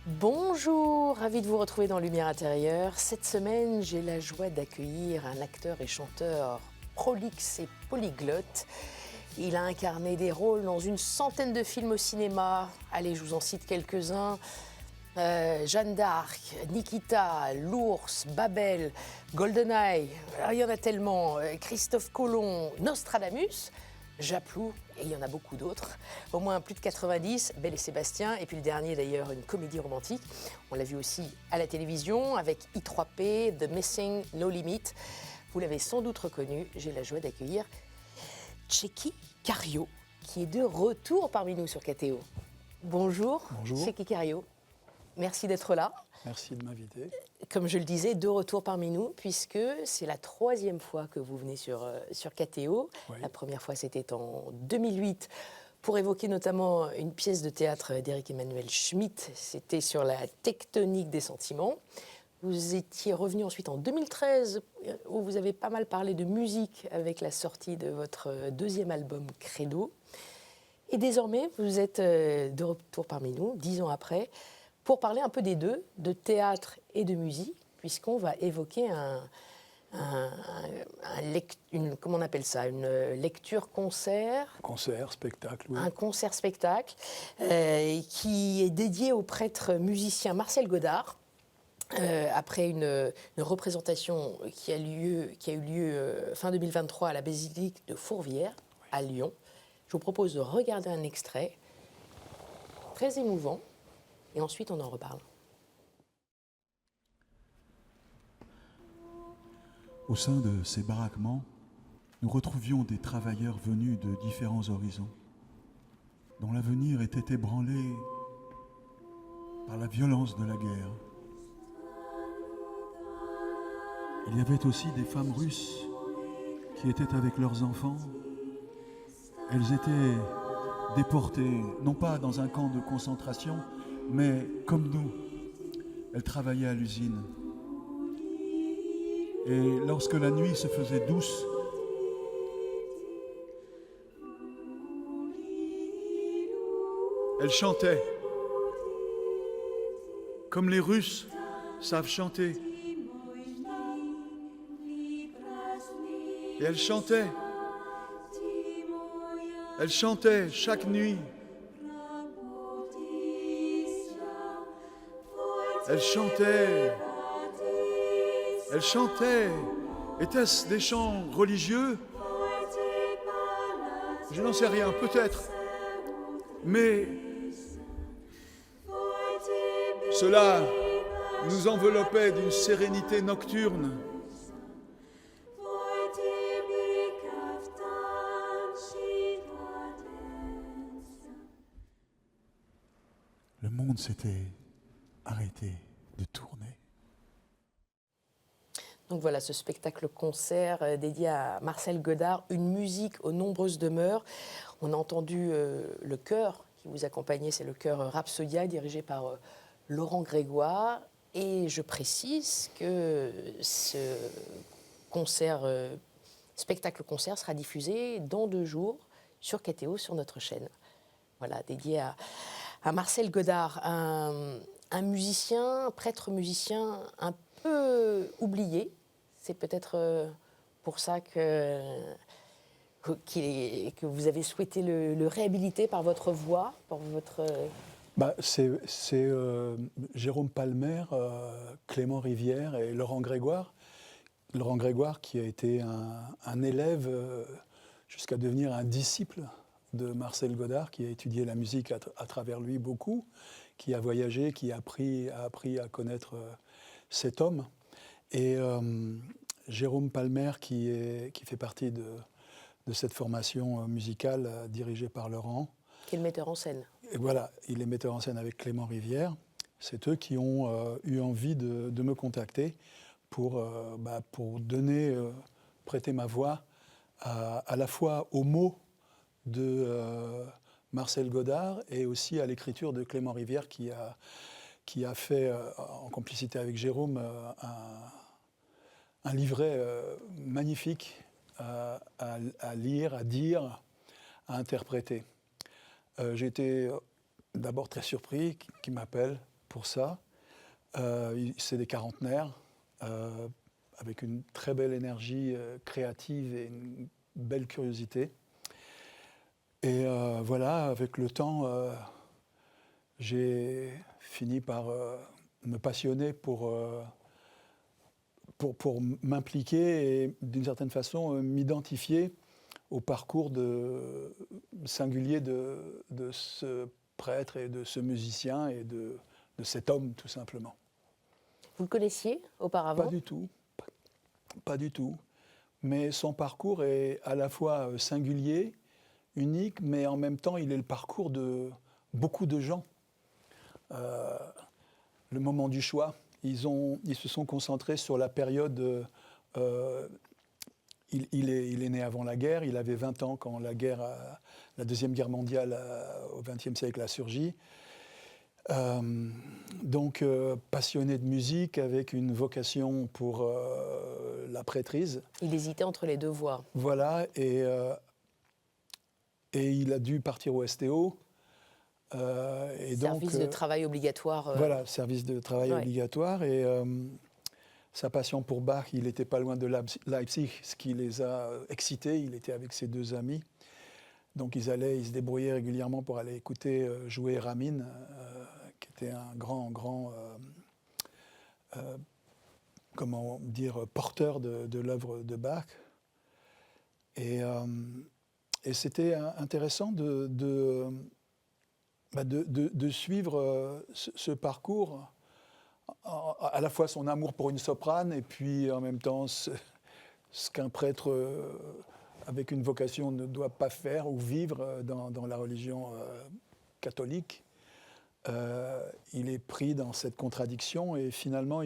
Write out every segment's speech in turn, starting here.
Bonjour, ravi de vous retrouver dans Lumière intérieure. Cette semaine, j'ai la joie d'accueillir un acteur et chanteur prolixe et polyglotte. Il a incarné des rôles dans une centaine de films au cinéma. Allez, je vous en cite quelques-uns. Jeanne d'Arc, Nikita, l'Ours, Babel, GoldenEye, il y en a tellement. Christophe Colomb, Nostradamus, Japlou, et il y en a beaucoup d'autres. Au moins plus de 90, Belle et Sébastien, et puis le dernier d'ailleurs, une comédie romantique. On l'a vu aussi à la télévision avec I3P, The Missing No Limit. Vous l'avez sans doute reconnu, j'ai la joie d'accueillir Tchéky Karyo, qui est de retour parmi nous sur KTO. Bonjour, Bonjour. Tchéky Karyo. Merci d'être là. Merci de m'inviter. Comme je le disais, de retour parmi nous, puisque c'est la 3e fois que vous venez sur KTO. Oui. La première fois, c'était en 2008, pour évoquer notamment une pièce de théâtre d'Éric Emmanuel Schmitt. C'était sur la tectonique des sentiments. Vous étiez revenu ensuite en 2013, où vous avez pas mal parlé de musique avec la sortie de votre 2e album Credo. Et désormais, vous êtes de retour parmi nous, 10 ans après, pour parler un peu des deux, de théâtre et de musique, puisqu'on va évoquer comment on appelle ça, une lecture-concert. Concert, spectacle, oui. Un concert-spectacle qui est dédié au prêtre musicien Marcel Godard, après une représentation qui a eu lieu fin 2023 à la basilique de Fourvière, à Lyon. Je vous propose de regarder un extrait très émouvant. Et ensuite, on en reparle. Au sein de ces baraquements, nous retrouvions des travailleurs venus de différents horizons, dont l'avenir était ébranlé par la violence de la guerre. Il y avait aussi des femmes russes qui étaient avec leurs enfants. Elles étaient déportées, non pas dans un camp de concentration, mais comme nous, elle travaillait à l'usine. Et lorsque la nuit se faisait douce, elle chantait, comme les Russes savent chanter. Et elle chantait chaque nuit. Elle chantait. Était-ce des chants religieux? Je n'en sais rien, peut-être. Mais cela nous enveloppait d'une sérénité nocturne. Le monde s'était arrêté de tourner. Donc voilà, ce spectacle-concert dédié à Marcel Godard, une musique aux nombreuses demeures. On a entendu le chœur qui vous accompagnait, c'est le chœur Rhapsodia, dirigé par Laurent Grégoire. Et je précise que ce spectacle-concert sera diffusé dans 2 jours sur KTO, sur notre chaîne. Voilà, dédié à Marcel Godard, un musicien, un prêtre musicien un peu oublié. C'est peut-être pour ça que vous avez souhaité le réhabiliter par votre voix, par votre... C'est Jérôme Palmer, Clément Rivière et Laurent Grégoire. Laurent Grégoire qui a été un élève jusqu'à devenir un disciple de Marcel Godard, qui a étudié la musique à travers lui beaucoup, qui a voyagé, qui a appris à connaître cet homme. Et Jérôme Palmer, qui fait partie de cette formation musicale dirigée par Laurent. Qui est le metteur en scène. Et voilà, il est metteur en scène avec Clément Rivière. C'est eux qui ont eu envie de me contacter pour prêter ma voix à la fois aux mots de Marcel Godard et aussi à l'écriture de Clément Rivière qui a fait, en complicité avec Jérôme, un livret magnifique à lire, à dire, à interpréter. J'ai été d'abord très surpris qu'il m'appelle pour ça. C'est des quarantenaires, avec une très belle énergie créative et une belle curiosité. Et voilà, avec le temps, j'ai fini par me passionner pour m'impliquer et d'une certaine façon m'identifier au parcours singulier de ce prêtre et de ce musicien et de cet homme tout simplement. Vous le connaissiez auparavant? Pas du tout, pas du tout. Mais son parcours est à la fois singulier, unique, mais en même temps il est le parcours de beaucoup de gens. Le moment du choix, ils se sont concentrés sur la période. Il est né avant la guerre, il avait 20 ans quand la Deuxième Guerre mondiale au XXe siècle a surgi. Donc passionné de musique, avec une vocation pour la prêtrise. Il hésitait entre les deux voies. Voilà, et il a dû partir au STO. Service de travail obligatoire. Voilà, service de travail obligatoire. Et sa passion pour Bach, il n'était pas loin de Leipzig, ce qui les a excités. Il était avec ses deux amis. Donc ils se débrouillaient régulièrement pour aller écouter jouer Ramin, qui était un grand comment dire, porteur de l'œuvre de Bach. Et c'était intéressant de suivre ce parcours, à la fois son amour pour une soprane et puis en même temps ce qu'un prêtre avec une vocation ne doit pas faire ou vivre dans la religion catholique. Il est pris dans cette contradiction et finalement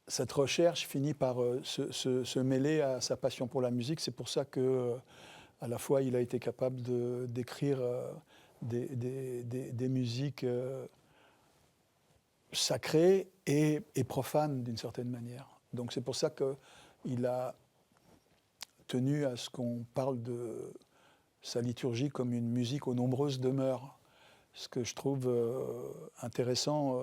cette recherche finit par se mêler à sa passion pour la musique. C'est pour ça que, à la fois, il a été capable d'écrire des musiques sacrées et profanes d'une certaine manière. Donc c'est pour ça qu'il a tenu à ce qu'on parle de sa liturgie comme une musique aux nombreuses demeures. Ce que je trouve intéressant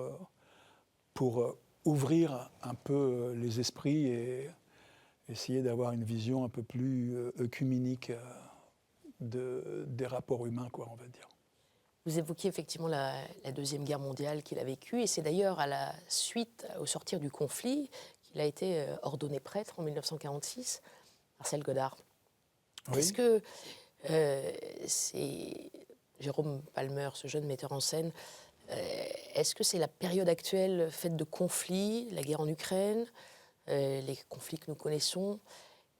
pour ouvrir un peu les esprits et essayer d'avoir une vision un peu plus œcuménique des rapports humains, quoi, on va dire. Vous évoquiez effectivement la Deuxième Guerre mondiale qu'il a vécue, et c'est d'ailleurs à la suite, au sortir du conflit, qu'il a été ordonné prêtre en 1946, Marcel Godard. Oui. Est-ce que c'est Jérôme Palmer, ce jeune metteur en scène, est-ce que c'est la période actuelle faite de conflits, la guerre en Ukraine, les conflits que nous connaissons,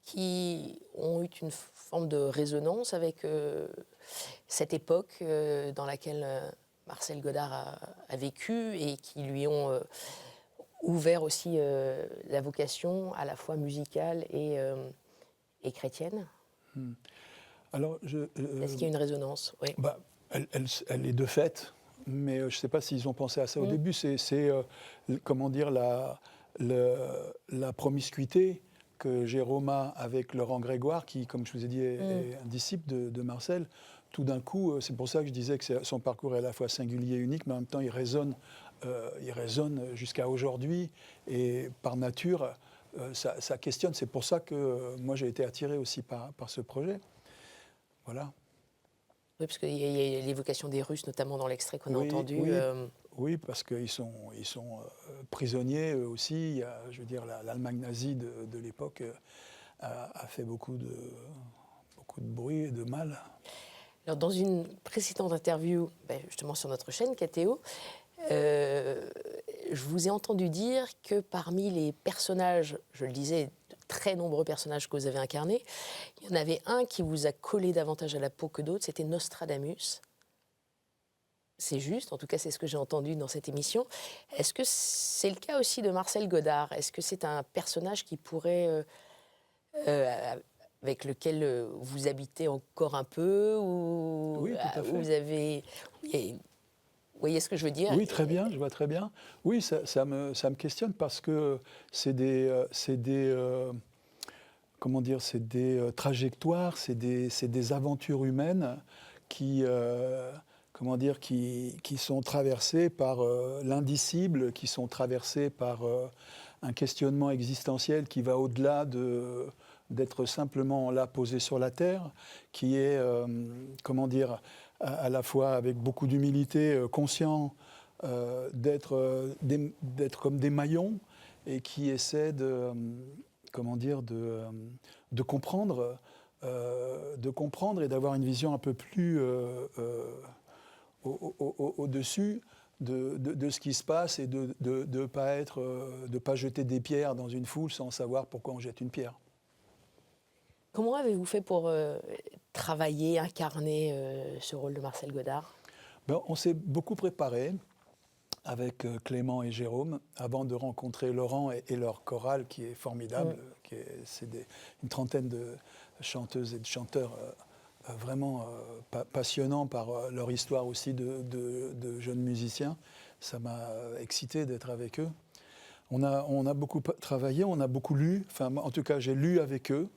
qui ont eu une forme de résonance avec cette époque dans laquelle Marcel Godard a vécu et qui lui ont ouvert aussi la vocation à la fois musicale et chrétienne? Alors, est-ce qu'il y a une résonance? Oui. Elle est de fait, mais je ne sais pas s'ils ont pensé à ça au début. C'est comment dire, la promiscuité que Jérôme a avec Laurent Grégoire, qui, comme je vous ai dit, est un disciple de Marcel. Tout d'un coup, c'est pour ça que je disais que son parcours est à la fois singulier et unique, mais en même temps, il résonne jusqu'à aujourd'hui. Et par nature, ça questionne. C'est pour ça que moi, j'ai été attiré aussi par ce projet. Voilà. Oui, parce qu'il y a l'évocation des Russes, notamment dans l'extrait qu'on a entendu. Oui, parce qu'ils sont prisonniers eux aussi. Il y a, je veux dire, l'Allemagne nazie de l'époque a fait beaucoup de bruit et de mal. Alors, dans une précédente interview, justement sur notre chaîne, KTO, je vous ai entendu dire que parmi les personnages, je le disais, de très nombreux personnages que vous avez incarnés, il y en avait un qui vous a collé davantage à la peau que d'autres, c'était Nostradamus. C'est juste, en tout cas c'est ce que j'ai entendu dans cette émission. Est-ce que c'est le cas aussi de Marcel Godard? Est-ce que c'est un personnage qui pourrait, avec lequel vous habitez encore un peu, ou oui, tout à fait. Vous avez... Vous voyez ce que je veux dire? Oui, très bien, je vois très bien. Oui, ça me questionne parce que c'est des comment dire, c'est des trajectoires, c'est des aventures humaines qui, comment dire, qui sont traversées par l'indicible, qui sont traversées par un questionnement existentiel qui va au-delà d'être simplement là posé sur la terre, qui est, comment dire, à la fois avec beaucoup d'humilité, conscient d'être comme des maillons et qui essaie comment dire, de comprendre et d'avoir une vision un peu plus au-dessus de ce qui se passe et de ne pas jeter des pierres dans une foule sans savoir pourquoi on jette une pierre. Comment avez-vous fait pour travailler, incarner ce rôle de Marcel Godard ? On s'est beaucoup préparé avec Clément et Jérôme avant de rencontrer Laurent et leur chorale qui est formidable. C'est une trentaine de chanteuses et de chanteurs vraiment passionnants par leur histoire aussi de jeunes musiciens. Ça m'a excité d'être avec eux. On a beaucoup travaillé, on a beaucoup lu. Enfin, en tout cas, j'ai lu avec eux.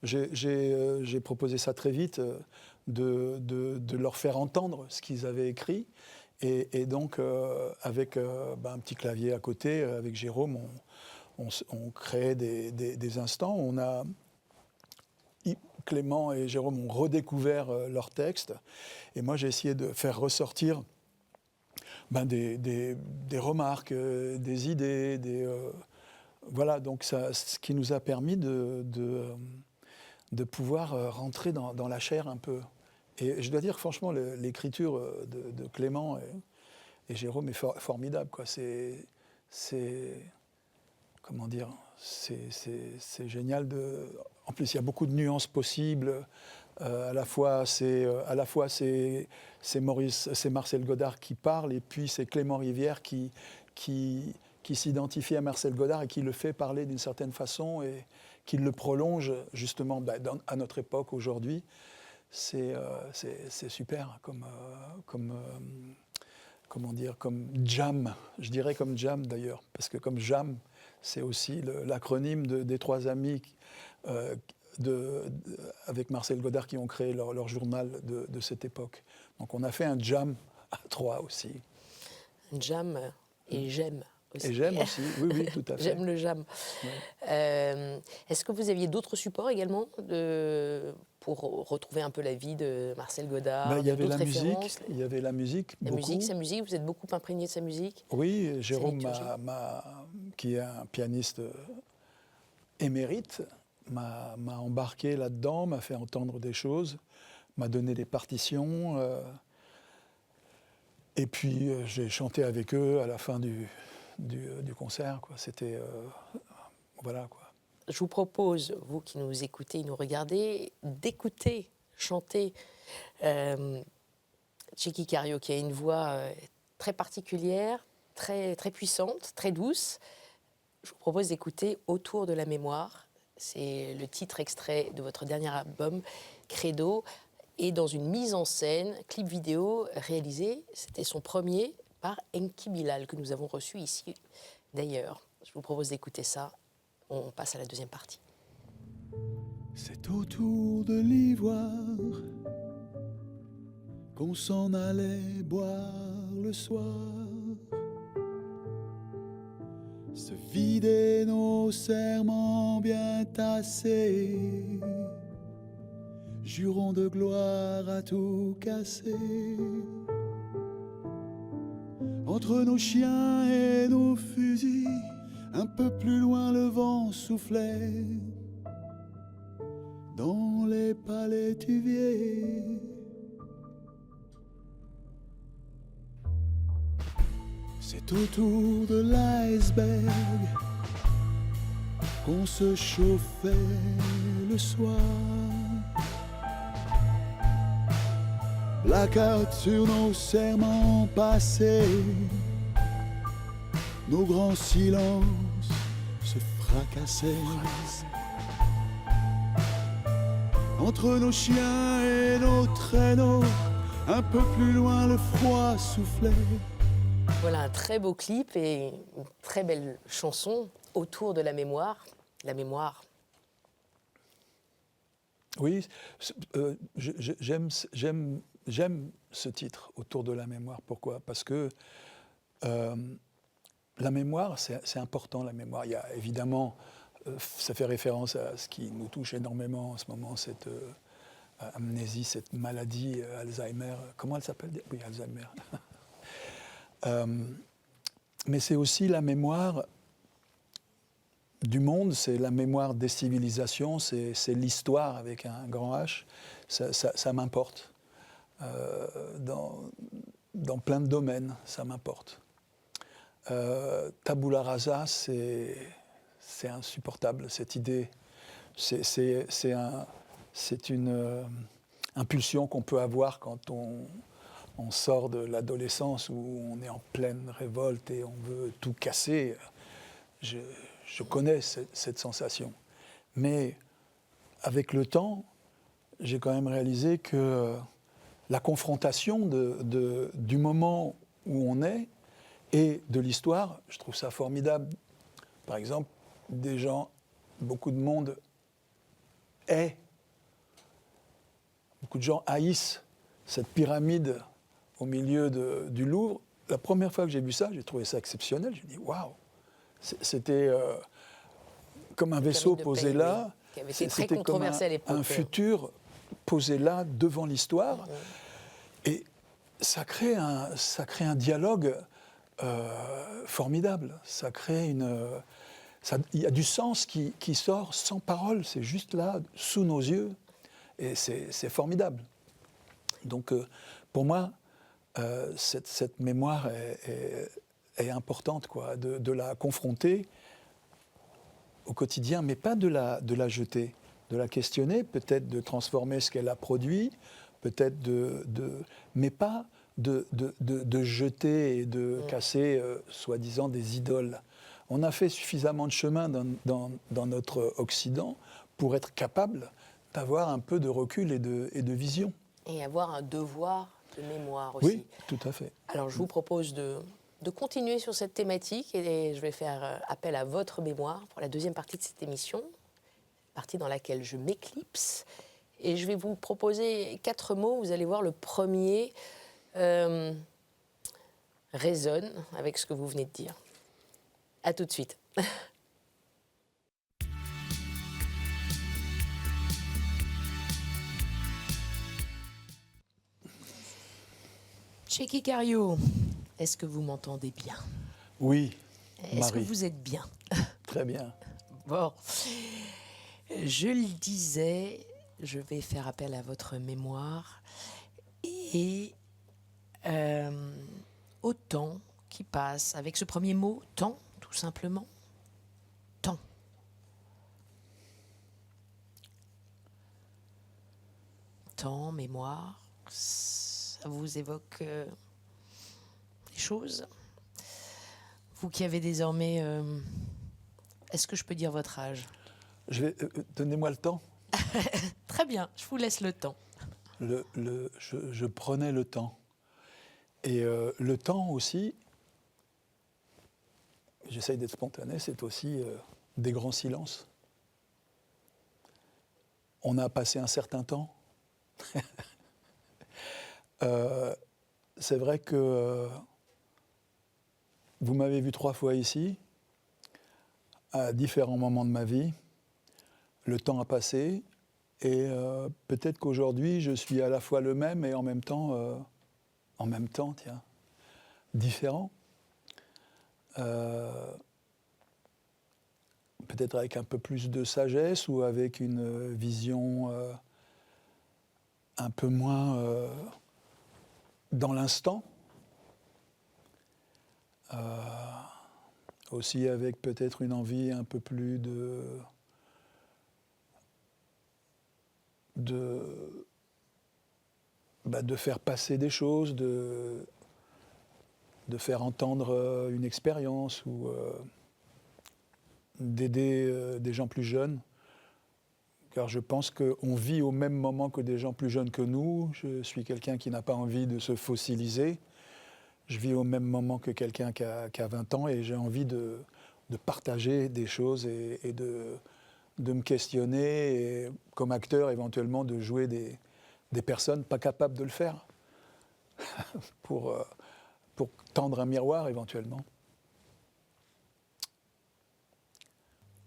J'ai proposé ça très vite, de leur faire entendre ce qu'ils avaient écrit. Et donc, avec un petit clavier à côté, avec Jérôme, on créait des instants. Clément et Jérôme ont redécouvert leurs textes. Et moi, j'ai essayé de faire ressortir des remarques, des idées. Voilà, donc ce qui nous a permis de pouvoir rentrer dans la chair un peu. Et je dois dire, franchement, l'écriture de Clément et Jérôme est formidable, quoi. Comment dire, c'est génial. En plus, il y a beaucoup de nuances possibles. À la fois, c'est Marcel Godard qui parle, et puis c'est Clément Rivière qui s'identifie à Marcel Godard et qui le fait parler d'une certaine façon et qui le prolonge justement à notre époque aujourd'hui. C'est super comment dire, comme jam. Je dirais comme jam d'ailleurs, parce que comme jam, c'est aussi l'acronyme des trois amis avec Marcel Godard qui ont créé leur journal de cette époque. Donc on a fait un jam à trois aussi. Un jam et j'aime aussi. Et j'aime aussi, oui, tout à fait. J'aime le jam. Ouais. Est-ce que vous aviez d'autres supports également pour retrouver un peu la vie de Marcel Godard? Il y avait la musique, La beaucoup. musique, sa musique, vous êtes beaucoup imprégné de sa musique? Oui, Jérôme, qui est un pianiste émérite, m'a embarqué là-dedans, m'a fait entendre des choses, m'a donné des partitions. Et puis j'ai chanté avec eux à la fin du concert, quoi. C'était voilà, quoi. Je vous propose, vous qui nous écoutez, nous regardez, d'écouter chanter Tchéky Karyo, qui a une voix très particulière, très, très puissante, très douce. Je vous propose d'écouter Autour de la mémoire. C'est le titre extrait de votre dernier album, Credo, et dans une mise en scène, clip vidéo réalisé, c'était son premier, par Enki Bilal, que nous avons reçu ici d'ailleurs. Je vous propose d'écouter ça. On passe à la deuxième partie. C'est autour de l'ivoire qu'on s'en allait boire le soir, se vider nos serments bien tassés, jurons de gloire à tout casser. Entre nos chiens et nos fusils, un peu plus loin le vent soufflait dans les palétuviers. C'est autour de l'iceberg qu'on se chauffait le soir. Blackout sur nos serments passés, nos grands silences se fracassaient. Entre nos chiens et nos traîneaux, un peu plus loin le froid soufflait. Voilà un très beau clip et une très belle chanson, Autour de la mémoire. La mémoire, Oui, j'aime ce titre, Autour de la mémoire. Pourquoi ? Parce que la mémoire, c'est important, la mémoire. Il y a évidemment, ça fait référence à ce qui nous touche énormément en ce moment, cette amnésie, cette maladie Alzheimer. Comment elle s'appelle ? Oui, Alzheimer. Mais c'est aussi la mémoire du monde, c'est la mémoire des civilisations, c'est l'histoire avec un grand H. Ça m'importe. Dans plein de domaines, ça m'importe. Tabula rasa, c'est insupportable, cette idée. C'est une impulsion qu'on peut avoir quand on sort de l'adolescence où on est en pleine révolte et on veut tout casser. Je connais cette sensation. Mais avec le temps, j'ai quand même réalisé que la confrontation du moment où on est et de l'histoire, je trouve ça formidable. Par exemple, beaucoup de monde beaucoup de gens haïssent cette pyramide au milieu du Louvre. La première fois que j'ai vu ça, j'ai trouvé ça exceptionnel. Je me dis, waouh, c'était comme un vaisseau posé là. Qui avait été très C'était comme controversé à l'époque. un futur posé là devant l'histoire. Et ça crée un dialogue formidable. Ça crée il y a du sens qui sort sans parole. C'est juste là, sous nos yeux. Et c'est formidable. Donc, pour moi, cette mémoire est importante, quoi, de la confronter au quotidien, mais pas de la jeter, de la questionner, peut-être de transformer ce qu'elle a produit, peut-être mais pas de jeter et de casser, soi-disant, des idoles. On a fait suffisamment de chemin dans notre Occident pour être capable d'avoir un peu de recul et de vision. Et avoir un devoir de mémoire aussi. Oui, tout à fait. Alors je vous propose de continuer sur cette thématique et je vais faire appel à votre mémoire pour la deuxième partie de cette émission, partie dans laquelle je m'éclipse. Et je vais vous proposer 4 mots. Vous allez voir, le premier résonne avec ce que vous venez de dire. À tout de suite. Cheikh Cario, est-ce que vous m'entendez bien ? Oui, Est-ce que Marie. vous êtes bien ? Très bien. Bon, je le disais, je vais faire appel à votre mémoire et au temps qui passe, avec ce premier mot, temps, tout simplement. Temps. Temps, mémoire, ça vous évoque des choses ? Vous qui avez désormais... est-ce que je peux dire votre âge ? Donnez-moi le temps. Très bien, je vous laisse le temps. Je prenais le temps. Et le temps aussi, j'essaye d'être spontané, c'est aussi des grands silences. On a passé un certain temps. C'est vrai que vous m'avez vu 3 fois ici, à différents moments de ma vie. Le temps a passé et peut-être qu'aujourd'hui, je suis à la fois le même et en même temps, tiens, différent. Peut-être avec un peu plus de sagesse ou avec une vision un peu moins dans l'instant. Aussi avec peut-être une envie un peu plus de faire passer des choses, de faire entendre une expérience ou d'aider des gens plus jeunes. Car je pense qu'on vit au même moment que des gens plus jeunes que nous. Je suis quelqu'un qui n'a pas envie de se fossiliser. Je vis au même moment que quelqu'un qui a 20 ans et j'ai envie de partager des choses et de me questionner et, comme acteur, éventuellement, de jouer des personnes pas capables de le faire pour tendre un miroir, éventuellement.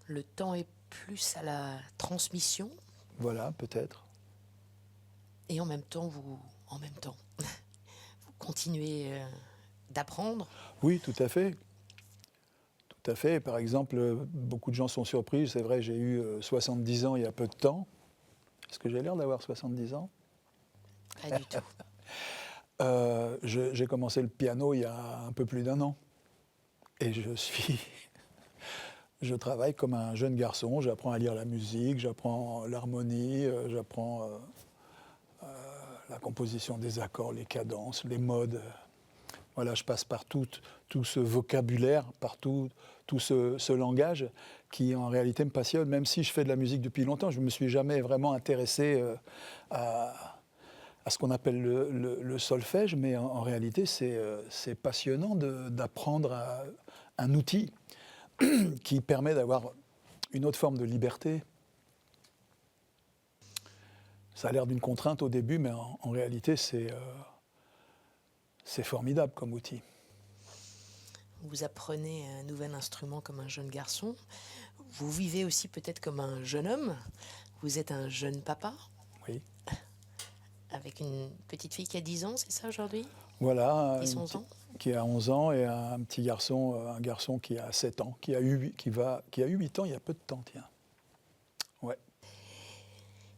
Le temps est plus à la transmission Voilà, peut-être. et en même temps, vous continuez d'apprendre. Oui, tout à fait. Tout à fait. Par exemple, beaucoup de gens sont surpris. C'est vrai, j'ai eu 70 ans il y a peu de temps. Est-ce que j'ai l'air d'avoir 70 ans? Pas du tout. J'ai commencé le piano il y a un peu plus d'1 an. Et je travaille comme un jeune garçon. J'apprends à lire la musique, j'apprends l'harmonie, j'apprends la composition des accords, les cadences, les modes. Voilà, je passe par tout ce vocabulaire, par tout ce langage qui en réalité me passionne. Même si je fais de la musique depuis longtemps, je ne me suis jamais vraiment intéressé à ce qu'on appelle le solfège, mais en réalité c'est passionnant d'apprendre un outil qui permet d'avoir une autre forme de liberté. Ça a l'air d'une contrainte au début, mais en réalité c'est formidable comme outil. Vous apprenez un nouvel instrument comme un jeune garçon. Vous vivez aussi peut-être comme un jeune homme. Vous êtes un jeune papa. Oui. Avec une petite fille qui a 10 ans, c'est ça aujourd'hui? Voilà, 10, 11 ans. qui a 11 ans et un petit garçon, un garçon qui a 7 ans, qui a eu 8 ans il y a peu de temps, tiens. Ouais.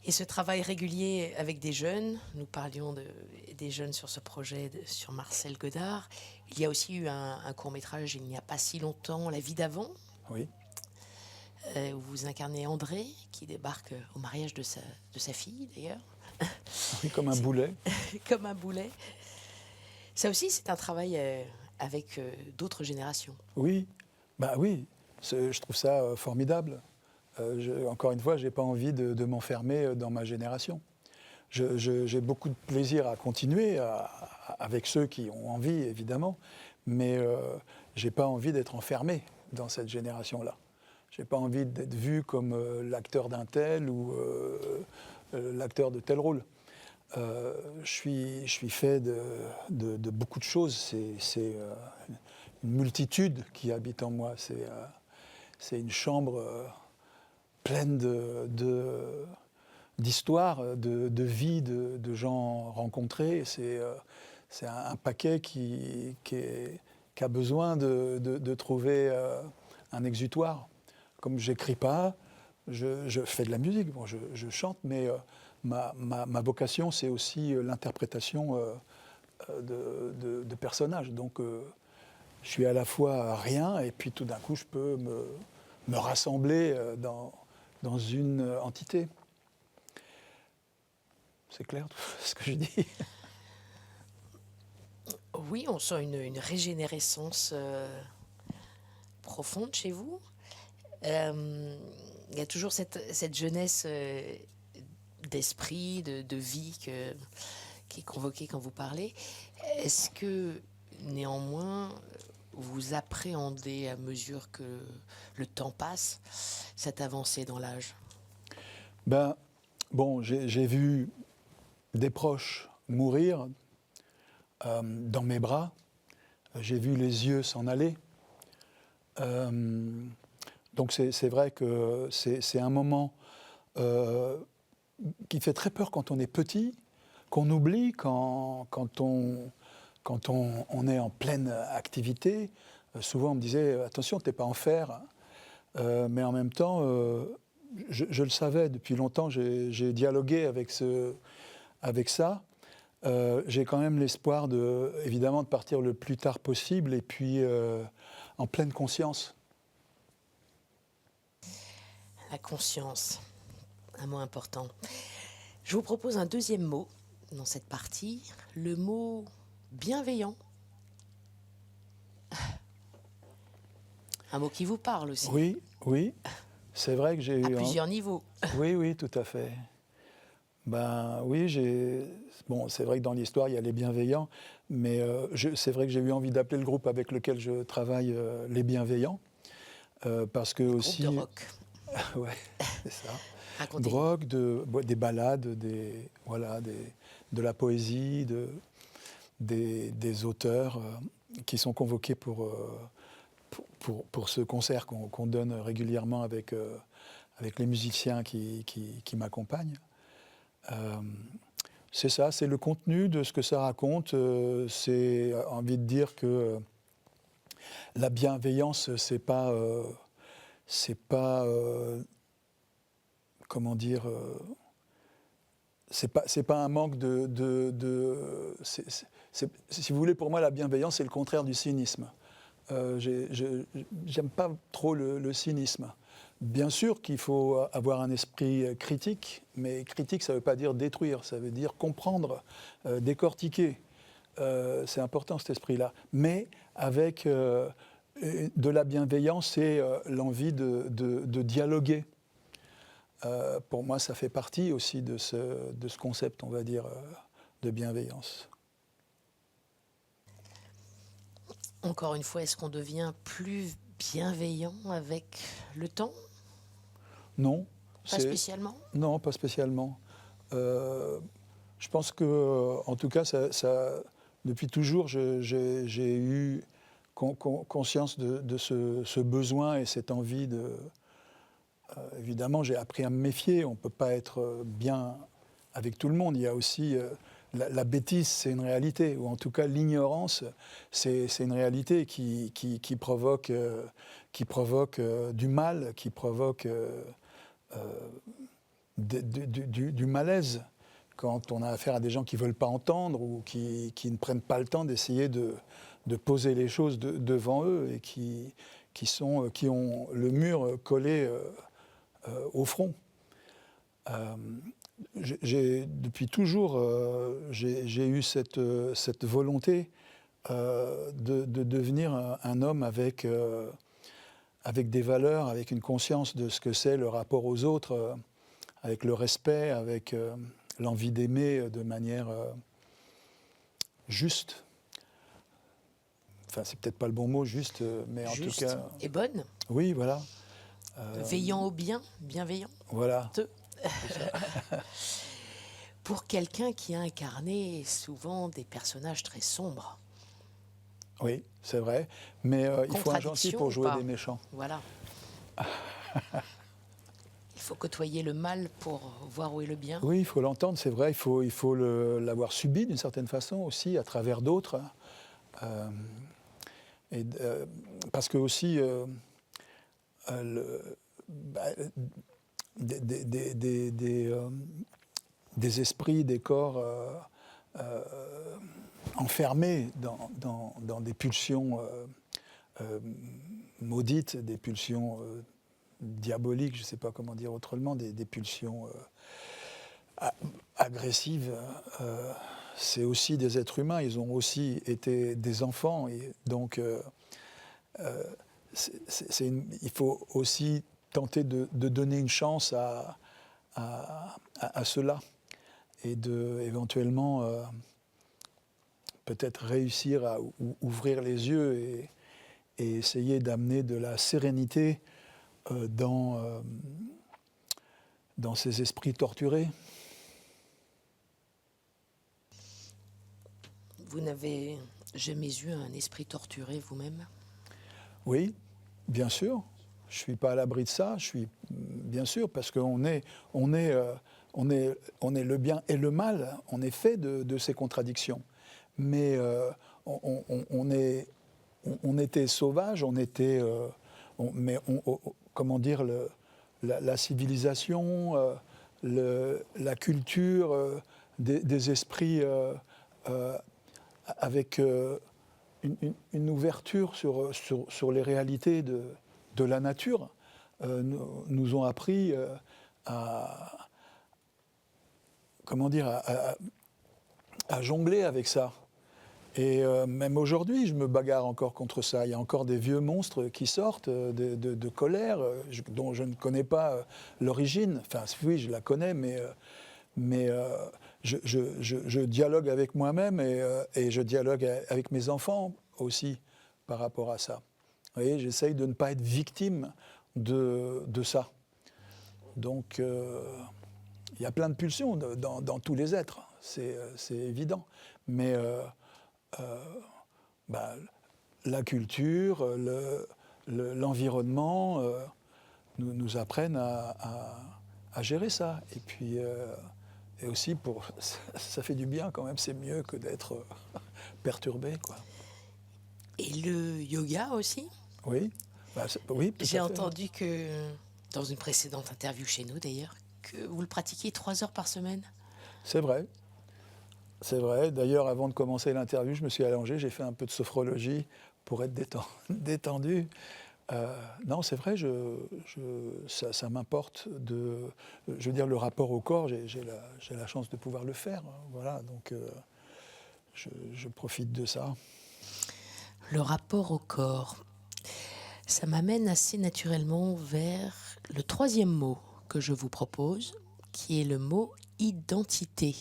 Et ce travail régulier avec des jeunes, nous parlions des jeunes sur ce projet sur Marcel Godard. Il y a aussi eu un court-métrage il n'y a pas si longtemps, La vie d'avant, Oui. où vous incarnez André, qui débarque au mariage de sa fille d'ailleurs. Oui, comme un boulet. Comme un boulet. Ça aussi, c'est un travail avec d'autres générations. Oui, bah oui, je trouve ça formidable. Encore une fois, je n'ai pas envie de m'enfermer dans ma génération. J'ai beaucoup de plaisir à continuer avec ceux qui ont envie, évidemment, mais je n'ai pas envie d'être enfermé dans cette génération-là. Je n'ai pas envie d'être vu comme l'acteur d'un tel ou l'acteur de tel rôle. Je suis fait de beaucoup de choses. C'est une multitude qui habite en moi. C'est une chambre pleine d'histoires, de vie, de gens rencontrés. C'est un paquet qui a besoin de trouver un exutoire. Comme je n'écris pas, je fais de la musique, bon, je chante, mais ma vocation, c'est aussi l'interprétation de personnages. Donc, je suis à la fois rien, et puis tout d'un coup, je peux me rassembler dans une entité. C'est clair tout ce que je dis? Oui, on sent une régénérescence profonde chez vous. Il y a toujours cette jeunesse d'esprit, de vie qui est convoquée quand vous parlez. Est-ce que, néanmoins, vous appréhendez, à mesure que le temps passe, cette avancée dans l'âge? Ben, bon, j'ai vu des proches mourir dans mes bras. J'ai vu les yeux s'en aller. Donc c'est vrai que c'est un moment qui fait très peur quand on est petit, qu'on oublie quand on est en pleine activité. Souvent on me disait « attention, t'es pas en fer ». Mais en même temps, je le savais depuis longtemps, j'ai dialogué avec ça. J'ai quand même l'espoir évidemment de partir le plus tard possible et puis en pleine conscience. La conscience, un mot important. Je vous propose un deuxième mot dans cette partie, le mot bienveillant. Un mot qui vous parle aussi. Oui, c'est vrai que j'ai eu... À plusieurs niveaux. Oui, tout à fait. Ben oui, bon, c'est vrai que dans l'histoire, il y a les bienveillants, mais c'est vrai que j'ai eu envie d'appeler le groupe avec lequel je travaille les bienveillants, parce que aussi... Groupe de rock. Ouais, c'est ça. Racontez. Drogue, des ballades, de la poésie, des auteurs qui sont convoqués pour ce concert qu'on donne régulièrement avec les musiciens qui m'accompagnent. C'est ça, c'est le contenu de ce que ça raconte. C'est envie de dire que la bienveillance, c'est pas comment dire, c'est pas un manque si vous voulez, pour moi, la bienveillance, c'est le contraire du cynisme. J'aime pas trop le cynisme. Bien sûr qu'il faut avoir un esprit critique, mais critique, ça ne veut pas dire détruire, ça veut dire comprendre, décortiquer. C'est important cet esprit-là. Mais avec de la bienveillance et l'envie de dialoguer. Pour moi, ça fait partie aussi de ce concept, on va dire, de bienveillance. Encore une fois, est-ce qu'on devient plus bienveillant avec le temps? Non. Pas spécialement? Non, pas spécialement. Je pense que, en tout cas, depuis toujours, j'ai eu conscience de ce besoin et cette envie de... évidemment, j'ai appris à me méfier. On ne peut pas être bien avec tout le monde. Il y a aussi... la bêtise, c'est une réalité, ou en tout cas l'ignorance, c'est une réalité qui provoque du mal, qui provoque du malaise quand on a affaire à des gens qui ne veulent pas entendre ou qui ne prennent pas le temps d'essayer de poser les choses devant eux et qui ont le mur collé au front. Depuis toujours, j'ai eu cette volonté de devenir un homme avec des valeurs, avec une conscience de ce que c'est le rapport aux autres, avec le respect, avec l'envie d'aimer de manière juste. Enfin, c'est peut-être pas le bon mot, juste, mais en tout cas... Et bonne. Oui, voilà. Veillant au bien, bienveillant. Voilà. Pour quelqu'un qui a incarné souvent des personnages très sombres. Oui, c'est vrai, mais il faut un gentil pour jouer des méchants. Voilà. Il faut côtoyer le mal pour voir où est le bien. Oui, il faut l'entendre, c'est vrai, il faut l'avoir subi d'une certaine façon aussi, à travers d'autres. Parce que aussi, des esprits, des corps enfermés dans des pulsions maudites, des pulsions diaboliques, je ne sais pas comment dire autrement, des pulsions agressives. C'est aussi des êtres humains, ils ont aussi été des enfants, et donc il faut aussi tenter de donner une chance à cela et éventuellement peut-être réussir à ouvrir les yeux et essayer d'amener de la sérénité dans ces esprits torturés. Vous n'avez jamais eu un esprit torturé vous-même? Oui, bien sûr. Je ne suis pas à l'abri de ça. Bien sûr, parce qu'on est le bien et le mal. On est fait de ces contradictions. Mais on était sauvages, comment dire, la civilisation, la culture, des esprits avec une ouverture sur les réalités de la nature, nous ont appris à jongler avec ça. Et même aujourd'hui, je me bagarre encore contre ça. Il y a encore des vieux monstres qui sortent de colère, dont je ne connais pas l'origine. Enfin, oui, je la connais, mais je dialogue avec moi-même et je dialogue avec mes enfants aussi par rapport à ça. Vous voyez, j'essaye de ne pas être victime de ça. Donc, il y a plein de pulsions dans tous les êtres, c'est évident. Mais bah, la culture, l'environnement nous apprennent à gérer ça. Et puis, et aussi, ça fait du bien quand même, c'est mieux que d'être perturbé, quoi. Et le yoga aussi? Oui, oui, tout à J'ai fait. entendu que, dans une précédente interview chez nous d'ailleurs, que vous le pratiquiez 3 heures par semaine. C'est vrai. C'est vrai. D'ailleurs, avant de commencer l'interview, je me suis allongé, j'ai fait un peu de sophrologie pour être détendu. Non, c'est vrai, ça m'importe je veux dire, le rapport au corps, j'ai la chance de pouvoir le faire. Voilà, donc je profite de ça. Le rapport au corps, ça m'amène assez naturellement vers le 3e mot que je vous propose, qui est le mot identité.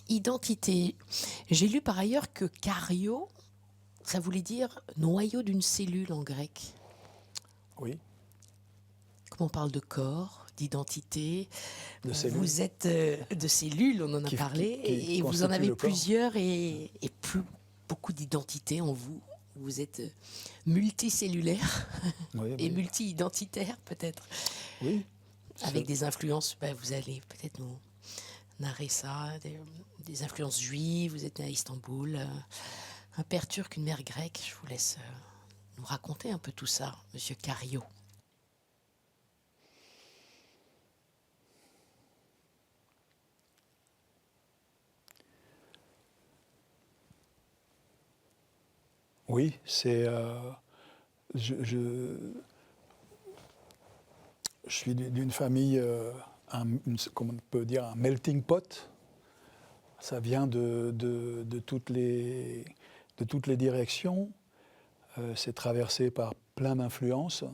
Identité. J'ai lu par ailleurs que kario, ça voulait dire noyau d'une cellule en grec. Oui. Comme on parle de corps, d'identité, De cellules. vous êtes de cellules, on en a parlé, qui et vous en constituent avez le corps. plusieurs et beaucoup d'identités en vous. Vous êtes multicellulaire Oui, et oui. multi-identitaire peut-être. Oui. Avec des influences, vous allez peut-être nous narrer ça, des influences juives, vous êtes né à Istanbul, un père turc, une mère grecque. Je vous laisse nous raconter un peu tout ça, Monsieur Cario. Oui, c'est. Je suis d'une famille, comment on peut dire, un melting pot. Ça vient de toutes les directions. C'est traversé par plein d'influences.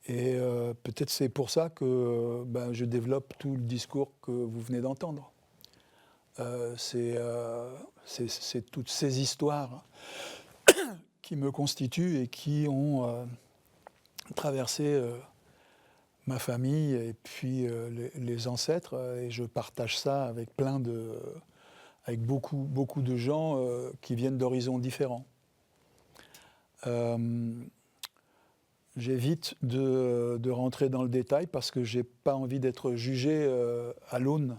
Et peut-être c'est pour ça que je développe tout le discours que vous venez d'entendre. C'est toutes ces histoires qui me constituent et qui ont traversé ma famille et puis les ancêtres. Et je partage ça avec avec beaucoup de gens qui viennent d'horizons différents. J'évite de rentrer dans le détail parce que je n'ai pas envie d'être jugé à l'aune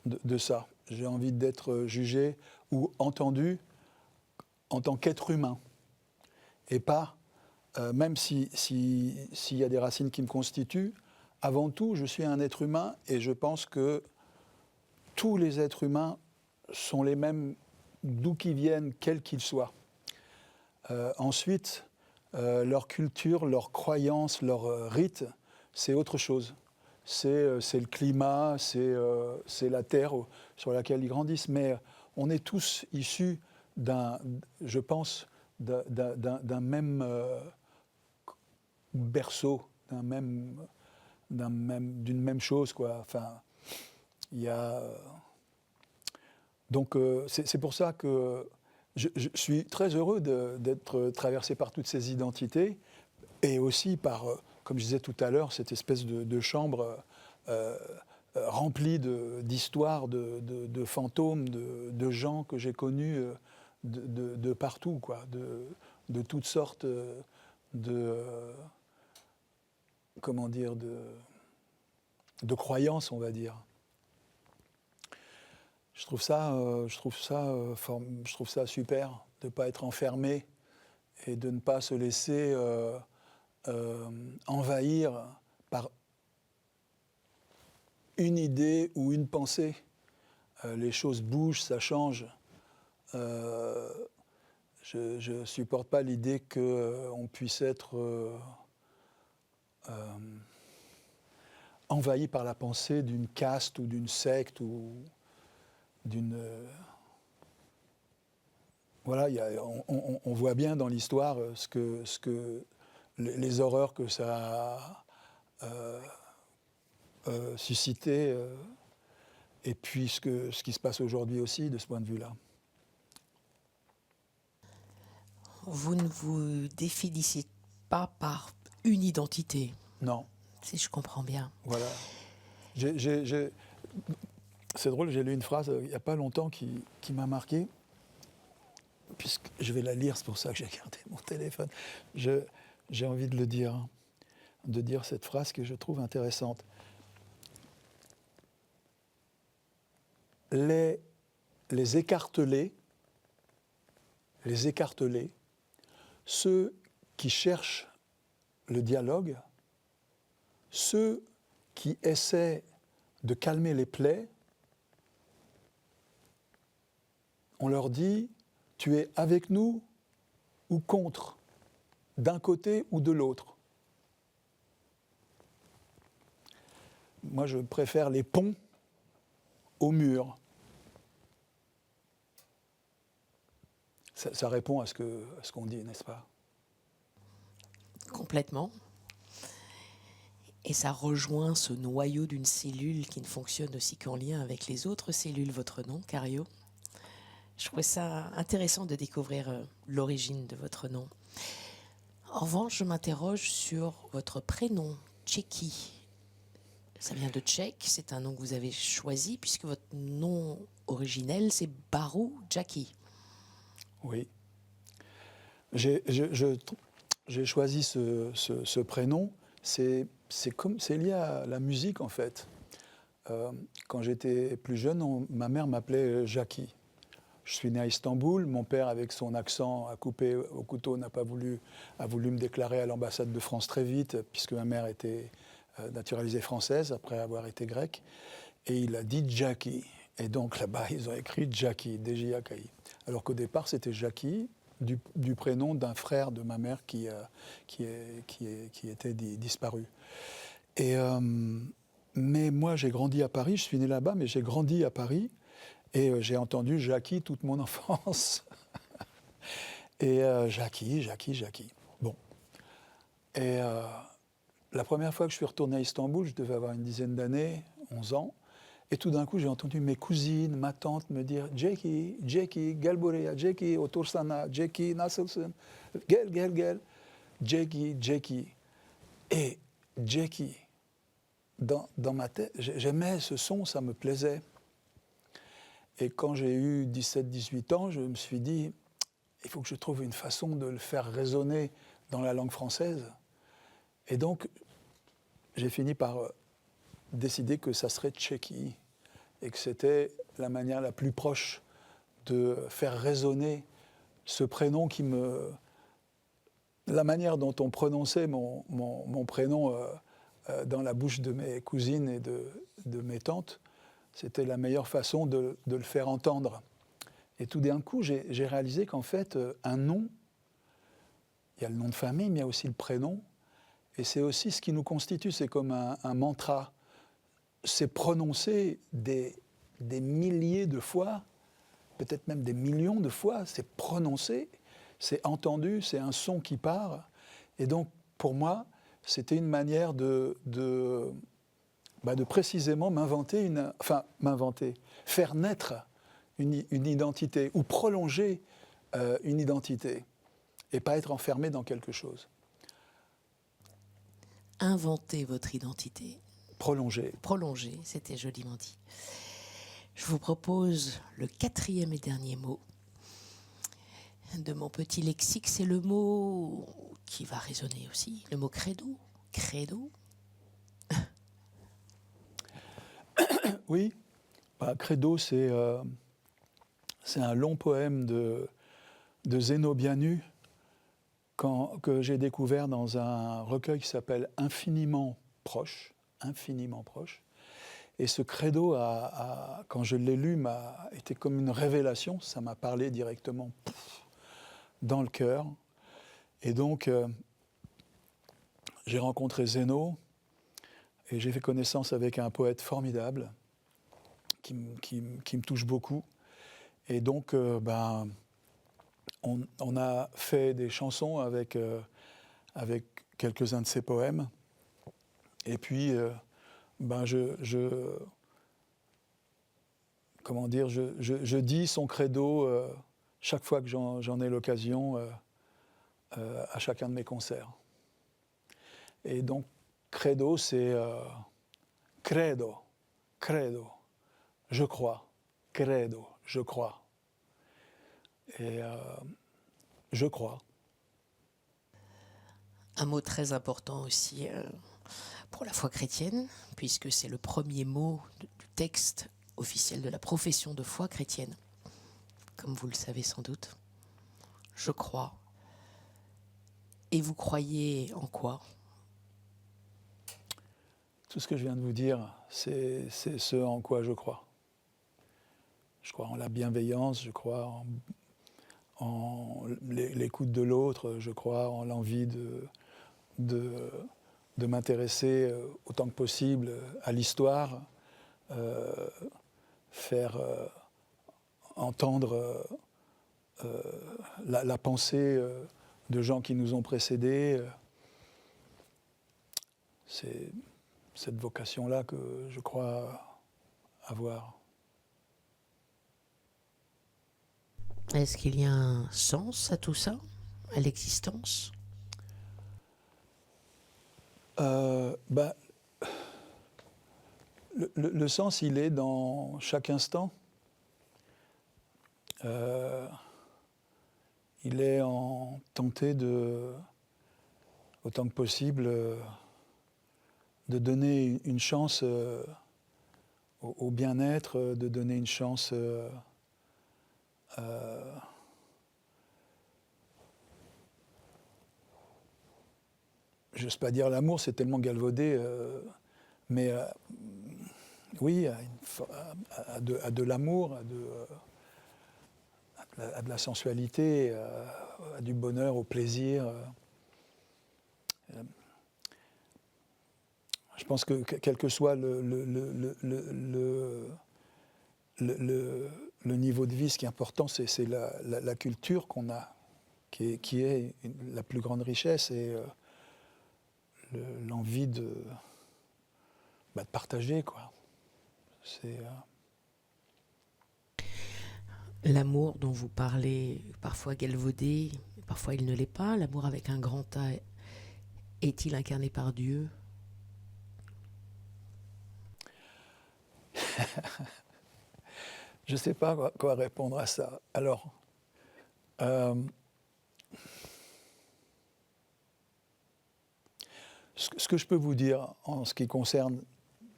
de ça. J'ai envie d'être jugé ou entendu en tant qu'être humain. Et pas, même s'il y a des racines qui me constituent, avant tout, je suis un être humain et je pense que tous les êtres humains sont les mêmes d'où qu'ils viennent, quels qu'ils soient. Ensuite, leur culture, leurs croyances, leurs rites, c'est autre chose. C'est le climat, c'est la terre sur laquelle ils grandissent. Mais on est tous issus je pense, d'un même berceau, d'une même chose, quoi. Enfin, il y a. Donc, c'est pour ça que je suis très heureux d'être traversé par toutes ces identités et aussi par, comme je disais tout à l'heure, cette espèce de chambre remplie d'histoires, de fantômes, de gens que j'ai connus de partout, quoi, de toutes sortes comment dire, de croyances, on va dire. Je trouve ça super de ne pas être enfermé et de ne pas se laisser envahir par une idée ou une pensée. Les choses bougent, ça change. Je ne supporte pas l'idée qu'on puisse être envahi par la pensée d'une caste ou d'une secte ou d'une... Voilà, on voit bien dans l'histoire les horreurs que ça a suscité et puis ce qui se passe aujourd'hui aussi de ce point de vue-là. Vous ne vous définissez pas par une identité. Non, si je comprends bien. voilà. C'est drôle, j'ai lu une phrase il n'y a pas longtemps qui m'a marqué, puisque je vais la lire, c'est pour ça que j'ai gardé mon téléphone. J'ai envie de le dire, hein, de dire cette phrase que je trouve intéressante. Les écartelés, ceux qui cherchent le dialogue, ceux qui essaient de calmer les plaies, on leur dit « tu es avec nous ou contre, d'un côté ou de l'autre ». Moi, je préfère les ponts aux murs. Ça répond à ce qu'on dit, n'est-ce pas? Complètement. Et ça rejoint ce noyau d'une cellule qui ne fonctionne aussi qu'en lien avec les autres cellules, votre nom, Cario. Je trouvais ça intéressant de découvrir l'origine de votre nom. En revanche, je m'interroge sur votre prénom, Tchéky. Ça vient de tchèque, c'est un nom que vous avez choisi puisque votre nom originel, c'est Barou Jackie. Oui. J'ai choisi ce prénom, c'est lié à la musique en fait. Quand j'étais plus jeune, ma mère m'appelait Jackie. Je suis né à Istanbul, mon père avec son accent à couper au couteau a voulu me déclarer à l'ambassade de France très vite, puisque ma mère était naturalisée française après avoir été grecque, et il a dit Jackie. Et donc là-bas, ils ont écrit Jackie, D-J-A-K-I. Alors qu'au départ, c'était Jackie, du prénom d'un frère de ma mère qui était disparu. Mais moi, j'ai grandi à Paris, je suis né là-bas, mais j'ai grandi à Paris, et j'ai entendu Jackie toute mon enfance. Et Jackie. Bon. Et la première fois que je suis retourné à Istanbul, je devais avoir une dizaine d'années, 11 ans, et tout d'un coup, j'ai entendu mes cousines, ma tante me dire « Jackie, gel buraya, Jackie, otur sana, Jackie, nasılsın, gel, Jackie. » Et Jackie, dans ma tête, j'aimais ce son, ça me plaisait. Et quand j'ai eu 17-18 ans, je me suis dit « il faut que je trouve une façon de le faire résonner dans la langue française ». Et donc, j'ai fini par décider que ça serait Tchéky et que c'était la manière la plus proche de faire résonner ce prénom qui me... La manière dont on prononçait mon prénom dans la bouche de mes cousines et de mes tantes, c'était la meilleure façon de le faire entendre. Et tout d'un coup, j'ai réalisé qu'en fait, un nom, il y a le nom de famille, mais il y a aussi le prénom. Et c'est aussi ce qui nous constitue, c'est comme un mantra. C'est prononcé des milliers de fois, peut-être même des millions de fois, c'est prononcé, c'est entendu, c'est un son qui part. Et donc, pour moi, c'était une manière de précisément faire naître une identité ou prolonger une identité et pas être enfermé dans quelque chose. Inventer votre identité. Prolonger, c'était joliment dit. Je vous propose le 4e et dernier mot de mon petit lexique, c'est le mot qui va résonner aussi, le mot credo. Credo. Oui, Credo, c'est un long poème de Zénobianu que j'ai découvert dans un recueil qui s'appelle Infiniment proche. Et ce credo, quand je l'ai lu, m'a été comme une révélation. Ça m'a parlé directement dans le cœur. Et donc, j'ai rencontré Zéno et j'ai fait connaissance avec un poète formidable qui me touche beaucoup. Et donc, on a fait des chansons avec quelques-uns de ses poèmes. Et puis, je dis son credo chaque fois que j'en ai l'occasion à chacun de mes concerts. Et donc, Credo, c'est credo, credo, je crois, credo, je crois. Et je crois. Un mot très important aussi pour la foi chrétienne, puisque c'est le premier mot du texte officiel de la profession de foi chrétienne, comme vous le savez sans doute. Je crois. Et vous croyez en quoi ? Tout ce que je viens de vous dire, c'est ce en quoi je crois. Je crois en la bienveillance, je crois en l'écoute de l'autre, je crois en l'envie de m'intéresser autant que possible à l'histoire, faire entendre la pensée de gens qui nous ont précédés. C'est cette vocation-là que je crois avoir. Est-ce qu'il y a un sens à tout ça, à l'existence ? Le sens, il est dans chaque instant. Il est en tenter autant que possible, de donner une chance au bien-être, de donner une chance j'ose pas dire l'amour, c'est tellement galvaudé, mais oui, à de l'amour, à de la sensualité, à du bonheur, au plaisir. Je pense que quel que soit le niveau de vie, ce qui est important, c'est la culture qu'on a, qui est la plus grande richesse, et l'envie de partager, quoi. C'est... L'amour dont vous parlez, parfois galvaudé, parfois il ne l'est pas, l'amour avec un grand A, est-il incarné par Dieu ? Je ne sais pas quoi répondre à ça. Alors, ce que je peux vous dire en ce qui concerne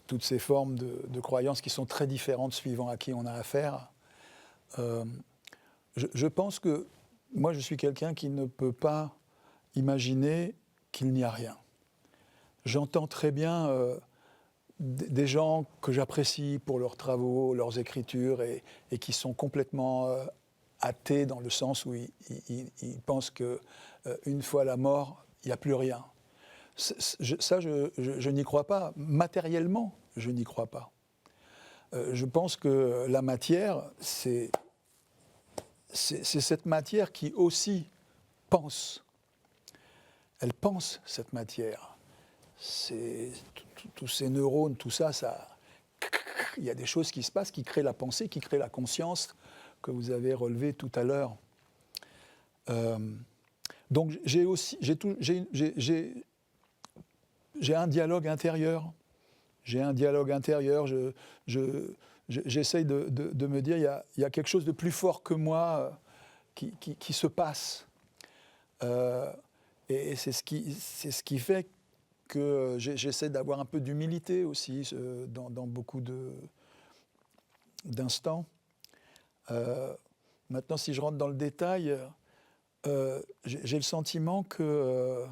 toutes ces formes de croyances qui sont très différentes suivant à qui on a affaire, je pense que moi je suis quelqu'un qui ne peut pas imaginer qu'il n'y a rien. J'entends très bien des gens que j'apprécie pour leurs travaux, leurs écritures, et qui sont complètement athées dans le sens où ils pensent qu'une fois la mort, il n'y a plus rien. Je n'y crois pas. Matériellement, je n'y crois pas. Je pense que la matière, c'est cette matière qui aussi pense. Elle pense, cette matière. Tous ces neurones, tout ça, il y a des choses qui se passent, qui créent la pensée, qui créent la conscience que vous avez relevée tout à l'heure. Donc j'ai un dialogue intérieur. J'essaye de me dire, il y a quelque chose de plus fort que moi qui se passe. Et c'est ce qui fait que j'essaie d'avoir un peu d'humilité aussi dans beaucoup d'instants. Maintenant, si je rentre dans le détail, j'ai le sentiment que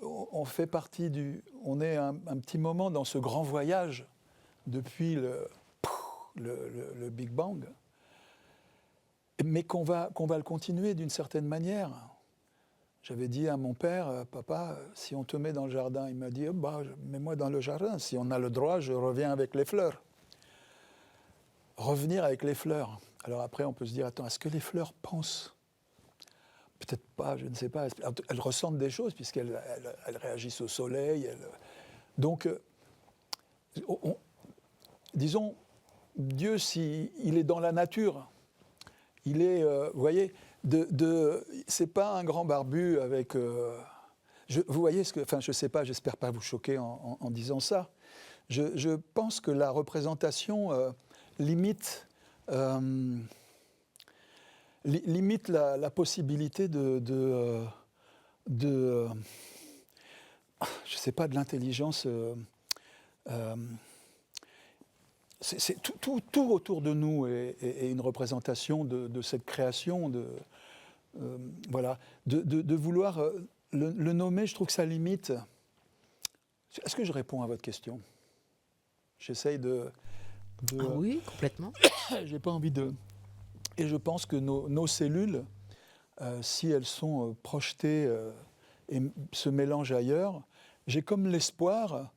on fait partie on est un petit moment dans ce grand voyage depuis le Big Bang, mais qu'on va le continuer d'une certaine manière. J'avais dit à mon père, papa, si on te met dans le jardin, il m'a dit, mets-moi dans le jardin, si on a le droit, je reviens avec les fleurs. Revenir avec les fleurs. Alors après, on peut se dire, attends, est-ce que les fleurs pensent ? Peut-être pas, je ne sais pas. Elles ressentent des choses puisqu'elles réagissent au soleil. Donc, disons, Dieu, il est dans la nature. Il est, vous voyez, c'est pas un grand barbu avec... vous voyez, enfin, je ne sais pas, j'espère pas vous choquer en disant ça. Je pense que la représentation limite la possibilité de je sais pas, de l'intelligence. Tout autour de nous est une représentation de cette création, voilà, de vouloir le nommer. Je trouve que ça limite. Est-ce que je réponds à votre question? J'essaye de. Ah oui, complètement. J'ai pas envie de. Et je pense que nos cellules, si elles sont projetées et se mélangent ailleurs, j'ai comme l'espoir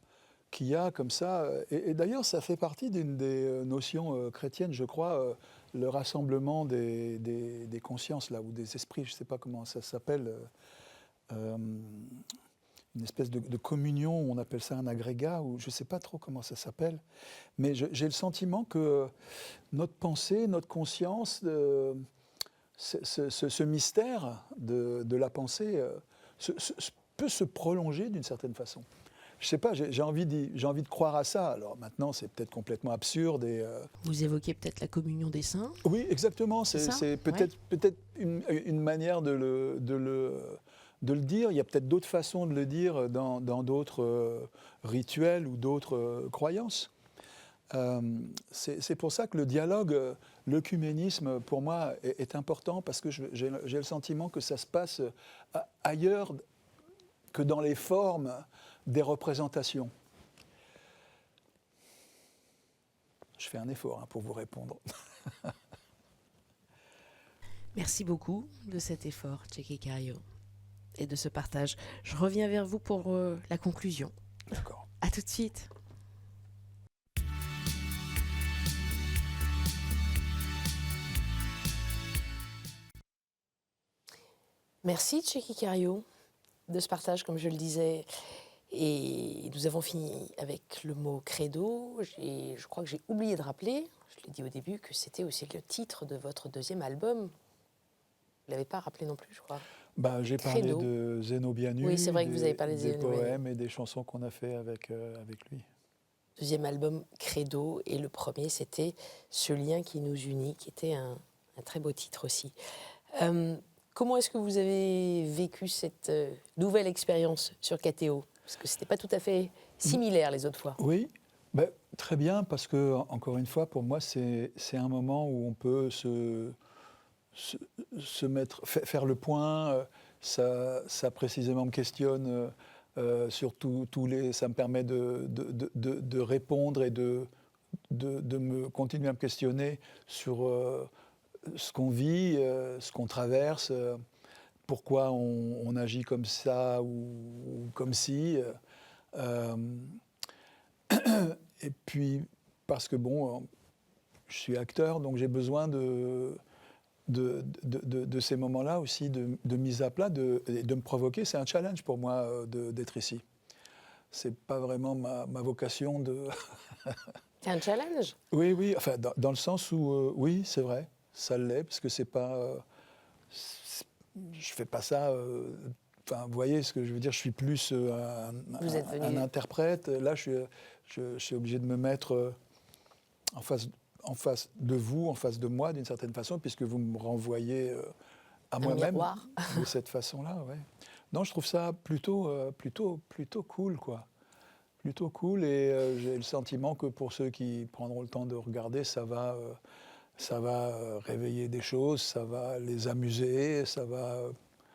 qu'il y a comme ça. Et d'ailleurs, ça fait partie d'une des notions chrétiennes, je crois, le rassemblement des consciences là, ou des esprits, je ne sais pas comment ça s'appelle. Une espèce de communion, on appelle ça un agrégat, ou je ne sais pas trop comment ça s'appelle, mais j'ai le sentiment que notre pensée, notre conscience, ce mystère de la pensée peut se prolonger d'une certaine façon. Je ne sais pas, j'ai envie de croire à ça. Alors maintenant, c'est peut-être complètement absurde. Vous évoquez peut-être la communion des saints? Oui, exactement. C'est peut-être une manière de le dire. Il y a peut-être d'autres façons de le dire dans d'autres rituels ou d'autres croyances. C'est pour ça que le dialogue, l'œcuménisme, pour moi, est important, parce que j'ai le sentiment que ça se passe ailleurs que dans les formes des représentations. Je fais un effort pour vous répondre. Merci beaucoup de cet effort, Tchéky Karyo, et de ce partage. Je reviens vers vous pour la conclusion. D'accord. À tout de suite. Merci, Tchéky Karyo, de ce partage, comme je le disais. Et nous avons fini avec le mot credo. Je crois que j'ai oublié de rappeler, je l'ai dit au début, que c'était aussi le titre de votre deuxième album. Vous ne l'avez pas rappelé non plus, je crois. J'ai parlé de Zénobianu, oui, c'est vrai que vous avez parlé des poèmes et des chansons qu'on a fait avec lui. Deuxième album, Credo, et le premier, c'était Ce lien qui nous unit, qui était un très beau titre aussi. Comment est-ce que vous avez vécu cette nouvelle expérience sur KTO? Parce que ce n'était pas tout à fait similaire les autres fois. Oui, très bien, parce que, encore une fois, pour moi, c'est un moment où on peut se faire le point. Ça précisément me questionne sur tous les. Ça me permet de répondre et de continuer à me questionner sur ce qu'on vit, ce qu'on traverse, pourquoi on agit comme ça ou comme si. Et puis, parce que je suis acteur, donc j'ai besoin de ces moments-là aussi, de mise à plat, de me provoquer. C'est un challenge pour moi d'être ici. C'est pas vraiment ma vocation de... C'est un challenge? Oui, enfin, dans le sens où, oui, c'est vrai, ça l'est, parce que c'est pas... je fais pas ça... Enfin, vous voyez ce que je veux dire, je suis plus un interprète. Là, je suis obligé de me mettre en face de vous, en face de moi, d'une certaine façon, puisque vous me renvoyez à moi-même de cette façon-là. Ouais. Non, je trouve ça plutôt cool, quoi. Plutôt cool, et j'ai le sentiment que pour ceux qui prendront le temps de regarder, ça va réveiller des choses, ça va les amuser, ça va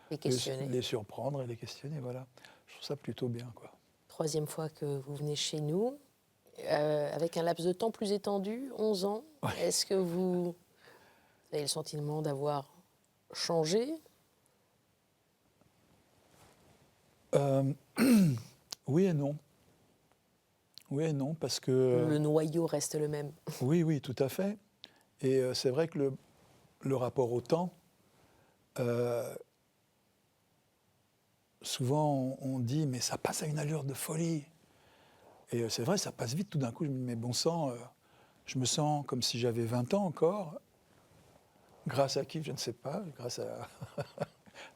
les surprendre et les questionner. Voilà. Je trouve ça plutôt bien, quoi. Troisième fois que vous venez chez nous, avec un laps de temps plus étendu, 11 ans. Ouais. Est-ce que vous avez le sentiment d'avoir changé? Oui et non. Oui et non, parce que... Le noyau reste le même. Oui, tout à fait. Et c'est vrai que le rapport au temps, souvent on dit « mais ça passe à une allure de folie ». Et c'est vrai, ça passe vite. Tout d'un coup, je me dis « mais bon sang, je me sens comme si j'avais 20 ans encore ». Grâce à qui, je ne sais pas,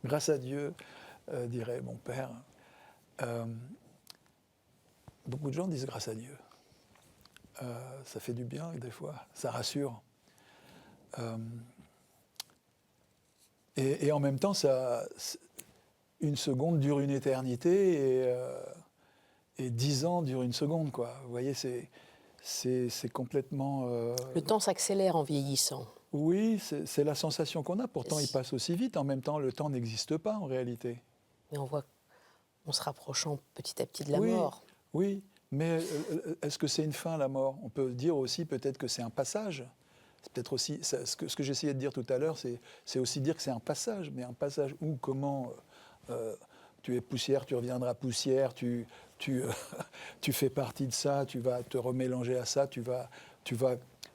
grâce à Dieu, dirait mon père. Beaucoup de gens disent grâce à Dieu. Ça fait du bien des fois, ça rassure. Et en même temps, une seconde dure une éternité et 10 ans durent une seconde, quoi. Vous voyez, c'est complètement... Le temps s'accélère en vieillissant. Oui, c'est la sensation qu'on a. Pourtant, il passe aussi vite. En même temps, le temps n'existe pas en réalité. Mais on voit qu'on se rapprochant petit à petit de la Oui, mort. oui, mais est-ce que c'est une fin, la mort? On peut dire aussi peut-être que c'est un passage. C'est peut-être aussi, ce que j'essayais de dire tout à l'heure, c'est aussi dire que c'est un passage, mais un passage où, comment, tu es poussière, tu reviendras poussière, tu fais partie de ça, tu vas te remélanger à ça, tu vas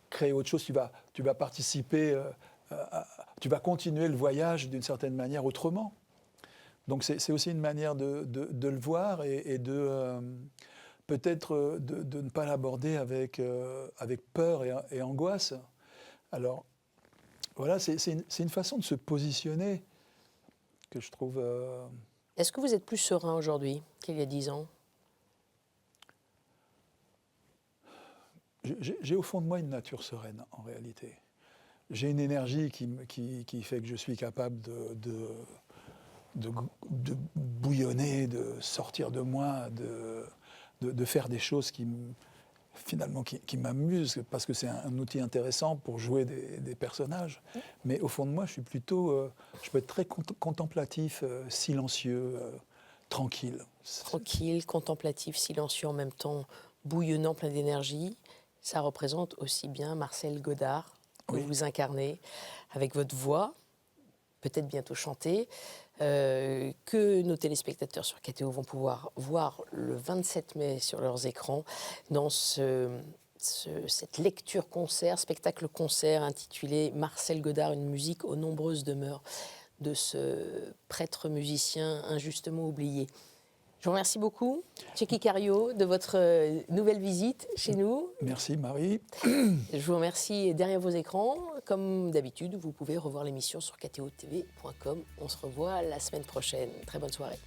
créer autre chose, tu vas participer, tu vas continuer le voyage d'une certaine manière autrement. Donc c'est aussi une manière de le voir et de peut-être de ne pas l'aborder avec peur et angoisse. Alors voilà, c'est une façon de se positionner que je trouve... Est-ce que vous êtes plus serein aujourd'hui qu'il y a 10 ans? J'ai au fond de moi une nature sereine, en réalité. J'ai une énergie qui fait que je suis capable de bouillonner, de sortir de moi, de faire des choses finalement qui m'amusent, parce que c'est un outil intéressant pour jouer des personnages. Mais au fond de moi, je peux être très contemplatif, silencieux, tranquille. Tranquille, contemplatif, silencieux en même temps, bouillonnant, plein d'énergie. Ça représente aussi bien Marcel Godard, que vous incarnez, avec votre voix, peut-être bientôt chanter, que nos téléspectateurs sur KTO vont pouvoir voir le 27 mai sur leurs écrans dans cette lecture-concert, spectacle-concert intitulé Marcel Godard, une musique aux nombreuses demeures de ce prêtre musicien injustement oublié. Je vous remercie beaucoup, Tchéky Karyo, de votre nouvelle visite chez nous. Merci Marie. Je vous remercie derrière vos écrans. Comme d'habitude, vous pouvez revoir l'émission sur ktotv.com. On se revoit la semaine prochaine. Très bonne soirée.